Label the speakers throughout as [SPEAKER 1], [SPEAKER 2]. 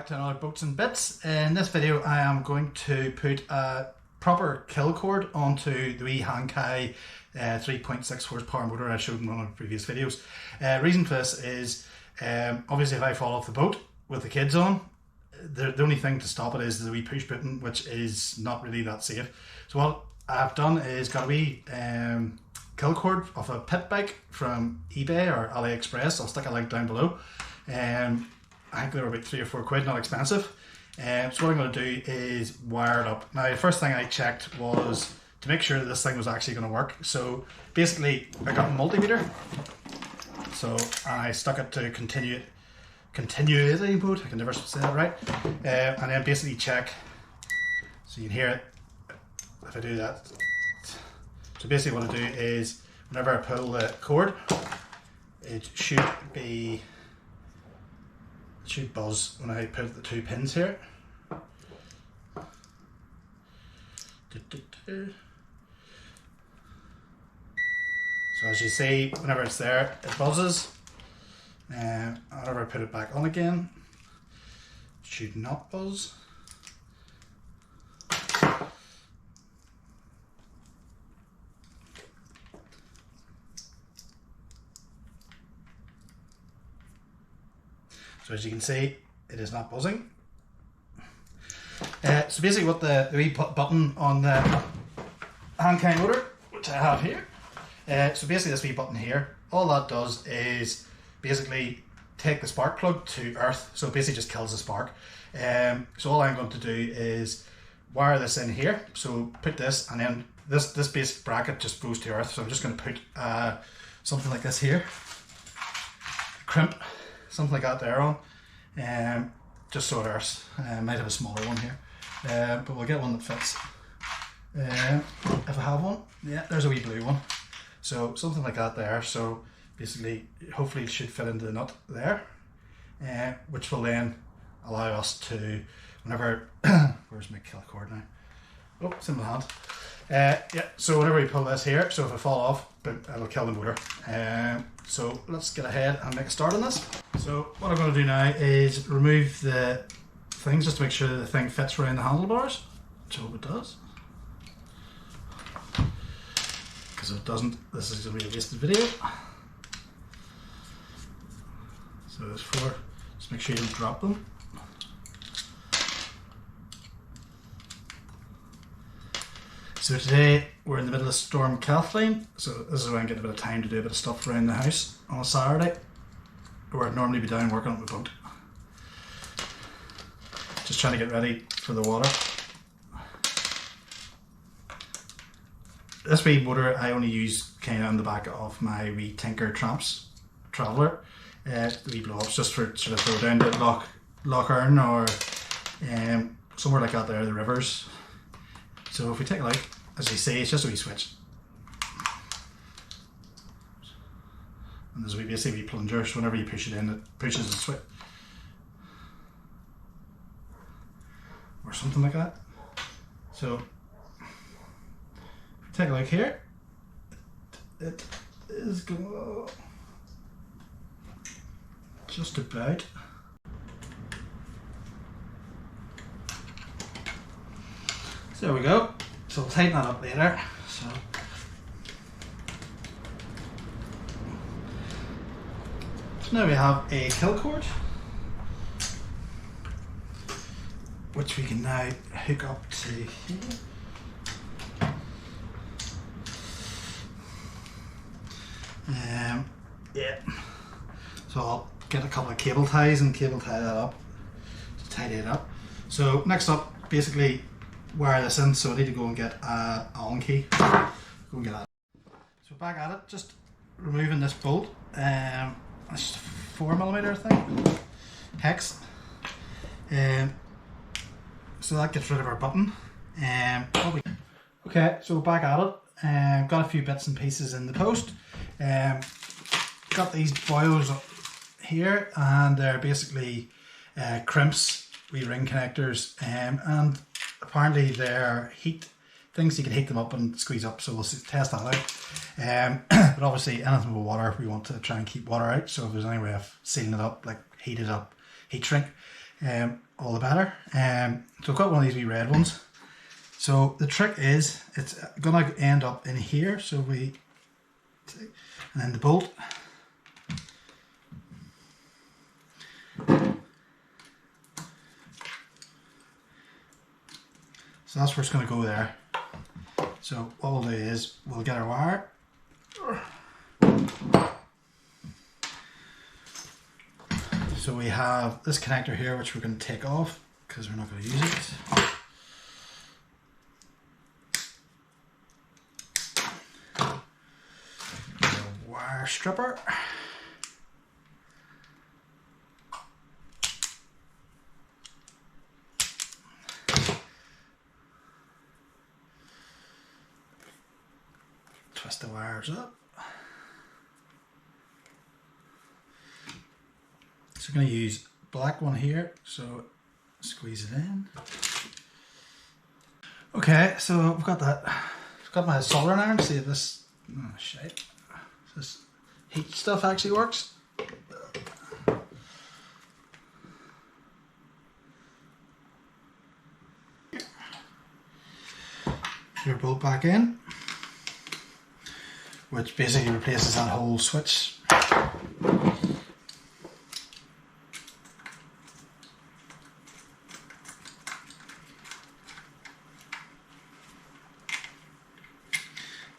[SPEAKER 1] back to another Boats and Bits. In this video I am going to put a proper kill cord onto the wee HangKai 3.6 horsepower motor I showed in one of the previous videos. Reason for this is obviously if I fall off the boat with the kids on, the only thing to stop it is the wee push button, which is not really that safe. So what I've done is got a wee kill cord of a pit bike from eBay or AliExpress. I'll stick a link down below. I think they were about £3 or £4, not expensive. So what I'm going to do is wire it up. Now the first thing I checked was to make sure that this thing was actually going to work. So basically I got a multimeter, so I stuck it to continuity mode, I can never say that right, and then basically check, so you can hear it if I do that. So basically what I do is whenever I pull the cord, it should buzz when I put the two pins here. So as you see, whenever it's there, it buzzes. Whenever I put it back on again, it should not buzz. So as you can see, it is not buzzing. So basically what the wee button on the HangKai motor, which I have here, so basically this wee button here, all that does is basically take the spark plug to earth, so it basically just kills the spark. So all I'm going to do is wire this in here, so put this, and then this basic bracket just goes to earth, so I'm just going to put something like this here, crimp, something like that there on, just so it earths. Might have a smaller one here, but we'll get one that fits. If I have one, yeah, there's a wee blue one, so something like that there. So basically hopefully it should fit into the nut there, which will then allow us to, whenever where's my kill cord now, oh it's in my hand, yeah, so whenever we pull this here, so if I fall off, but it'll kill the motor. So let's get ahead and make a start on this. So what I'm going to do now is remove the things just to make sure that the thing fits around the handlebars, which I hope it does, because if it doesn't, this is going to be a wasted video. So there's 4, just make sure you don't drop them. So today we're in the middle of Storm Kathleen, so this is when I get a bit of time to do a bit of stuff around the house on a Saturday, where I'd normally be down working on the boat. Just trying to get ready for the water. This wee motor I only use kind of on the back of my wee Tinker Tramps Traveller, the wee blow-ups, just for sort of throw down to Loch Earn or somewhere like that there, the rivers. So if we take a look, as you see, it's just a wee switch. And there's a wee, basically a wee plunger, so whenever you push it in, it pushes the switch. Or something like that. So, if we take a look here, it is going just about. So there we go. So we'll tighten that up later. So now we have a kill cord, which we can now hook up to here. Yeah. So I'll get a couple of cable ties and cable tie that up to tidy it up. So next up, basically wire this in, so I need to go and get a Allen key. Go and get that. So back at it, just removing this bolt. It's just a 4mm, I think, hex. So that gets rid of our button. Okay, so back at it. Got a few bits and pieces in the post. Got these boils up here, and they're basically crimps, wee ring connectors, and apparently they're heat things, you can heat them up and squeeze up, so we'll test that out. But obviously anything with water, we want to try and keep water out, so if there's any way of sealing it up, like heat it up, heat shrink, all the better. So I've got one of these wee red ones. So the trick is, it's gonna end up in here. So and then the bolt. So that's where it's going to go there. So what we'll do is we'll get our wire. So we have this connector here, which we're going to take off because we're not going to use it. The wire stripper. Twist the wires up. So I'm going to use black one here, so squeeze it in. Okay, so I've got that. I've got my soldering iron. See if this this heat stuff actually works. Your bolt back in, which basically replaces that whole switch.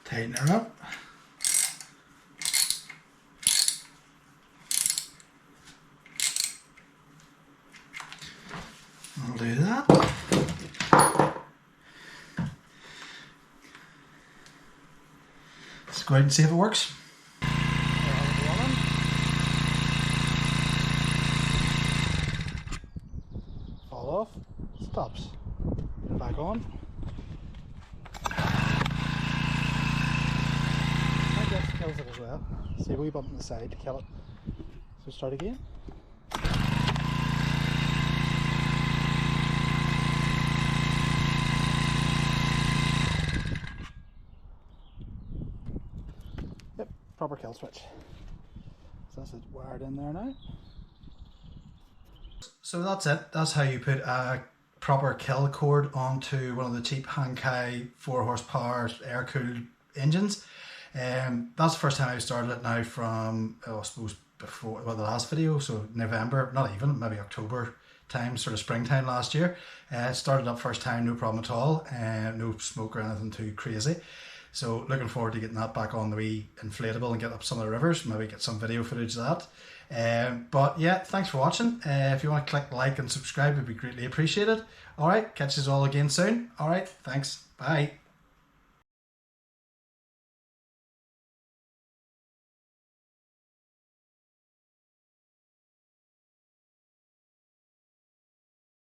[SPEAKER 1] Tighten her up. I'll do that. Let's go ahead and see if it works. Fall off, stops. Put it back on. I guess it kills it as well. See a wee bump on the side to kill it. So start again. Yep, proper kill switch. So that's it wired in there now. So that's it. That's how you put a proper kill cord onto one of the cheap HangKai 4 horsepower air-cooled engines. That's the first time I started it now from, I suppose, before the last video, so November, not even, maybe October time, sort of springtime last year. Started up first time, no problem at all, no smoke or anything too crazy. So looking forward to getting that back on the wee inflatable and get up some of the rivers, maybe get some video footage of that. But yeah, thanks for watching. If you want to click like and subscribe, it would be greatly appreciated. Alright, catch us all again soon. Alright, thanks. Bye.